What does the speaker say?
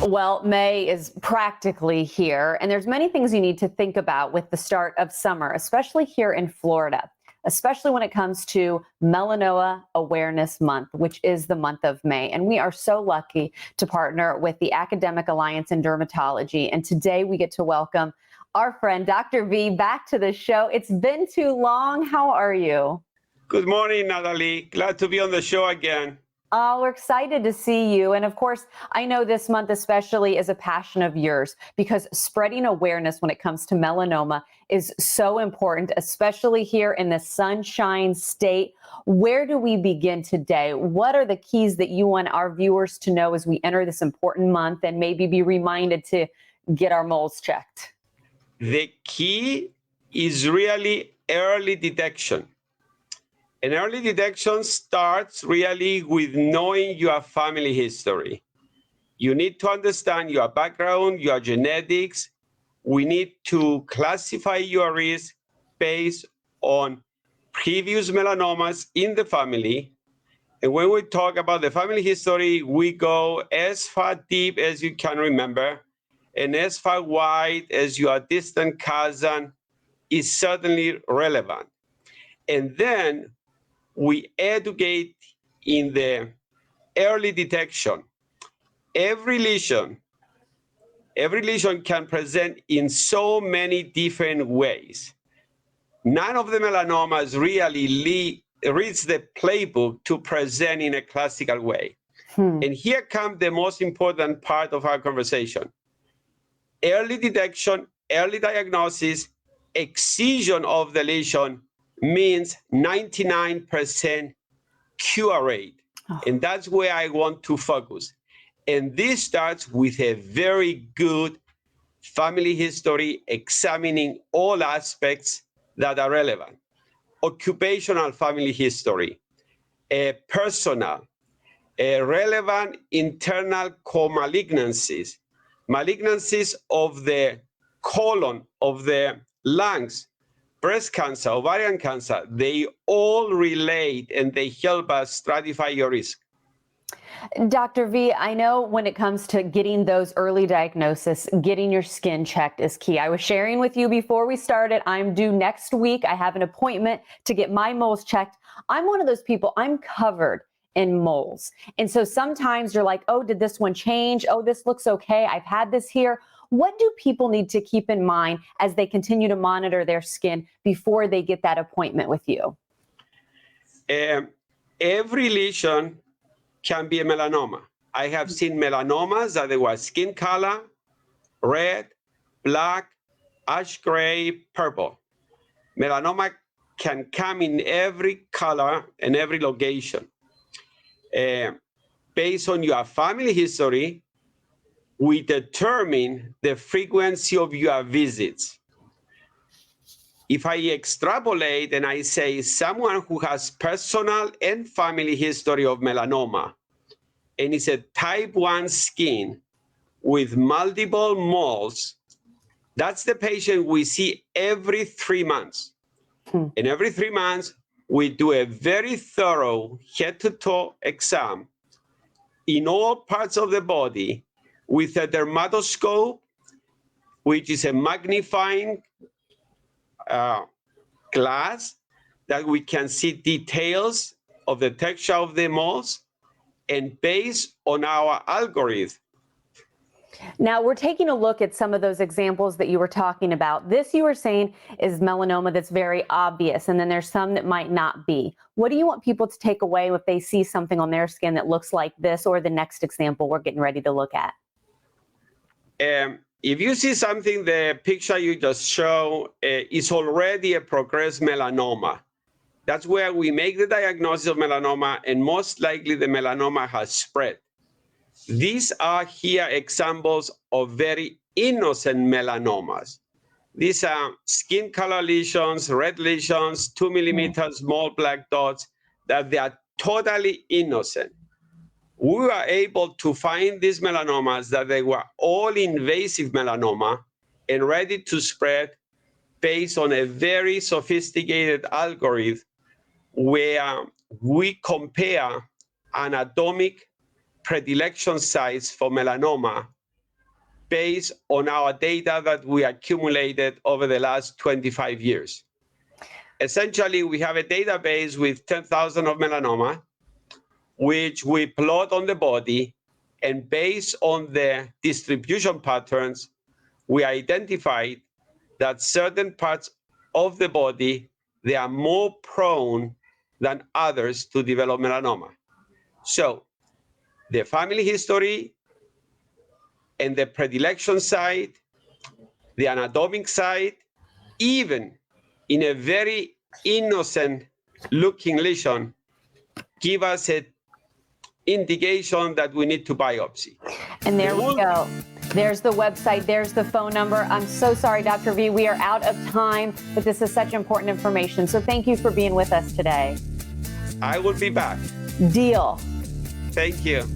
Well, May is practically here, and there's many things you need to think about with the start of summer, especially here in Florida, especially when it comes to Melanoma Awareness Month, which is the month of May. And we are so lucky to partner with the Academic Alliance in Dermatology. And today we get to welcome our friend, Dr. V, back to the show. It's been too long. How are you? Good morning, Natalie. Glad to be on the show again. Oh, we're excited to see you. And of course, I know this month especially is a passion of yours because spreading awareness when it comes to melanoma is so important, especially here in the Sunshine State. Where do we begin today? What are the keys that you want our viewers to know as we enter this important month and maybe be reminded to get our moles checked? The key is really early detection. And early detection starts really with knowing your family history. You need to understand your background, your genetics. We need to classify your risk based on previous melanomas in the family. And when we talk about the family history, we go as far deep as you can remember, and as far wide as your distant cousin is certainly relevant. And then we educate in the early detection. Every lesion can present in so many different ways. None of the melanomas really reads the playbook to present in a classical way. And here comes the most important part of our conversation. Early detection, early diagnosis, excision of the lesion means 99% cure rate. And that's where I want to focus. And this starts with a very good family history, examining all aspects that are relevant. Occupational family history, personal, relevant internal co-malignancies, malignancies of the colon, of the lungs, breast cancer, ovarian cancer, they all relate and they help us stratify your risk. Dr. V, I know when it comes to getting those early diagnosis, getting your skin checked is key. I was sharing with you before we started, I'm due next week. I have an appointment to get my moles checked. I'm one of those people, I'm covered in moles. And so sometimes you're like, oh, did this one change? Oh, this looks okay. I've had this here. What do people need to keep in mind as they continue to monitor their skin before they get that appointment with you? Every lesion can be a melanoma. I have seen melanomas that they were skin color, red, black, ash gray, purple. Melanoma can come in every color and every location. Based on your family history, we determine the frequency of your visits. If I extrapolate and I say someone who has personal and family history of melanoma and is a type 1 skin with multiple moles, that's the patient we see every 3 months. And every 3 months, we do a very thorough head-to-toe exam in all parts of the body with a dermatoscope, which is a magnifying glass that we can see details of the texture of the moles, and based on our algorithm. Now we're taking a look at some of those examples that you were talking about. This you were saying is melanoma that's very obvious, and then there's some that might not be. What do you want people to take away if they see something on their skin that looks like this or the next example we're getting ready to look at? If you see something, the picture you just showed is already a progressed melanoma. That's where we make the diagnosis of melanoma, and most likely the melanoma has spread. These are here examples of very innocent melanomas. These are skin color lesions, red lesions, 2 millimeter small black dots, that they are totally innocent. We were able to find these melanomas that they were all invasive melanoma and ready to spread based on a very sophisticated algorithm where we compare anatomic predilection sites for melanoma based on our data that we accumulated over the last 25 years. Essentially, we have a database with 10,000 of melanoma, which we plot on the body, and based on the distribution patterns, we identified that certain parts of the body, they are more prone than others to develop melanoma. So the family history and the predilection side, the anatomic side, even in a very innocent looking lesion, give us an indication that we need to biopsy. And there we go. There's the website. There's the phone number. I'm so sorry, Dr. V. We are out of time, but this is such important information. So thank you for being with us today. I will be back. Deal. Thank you.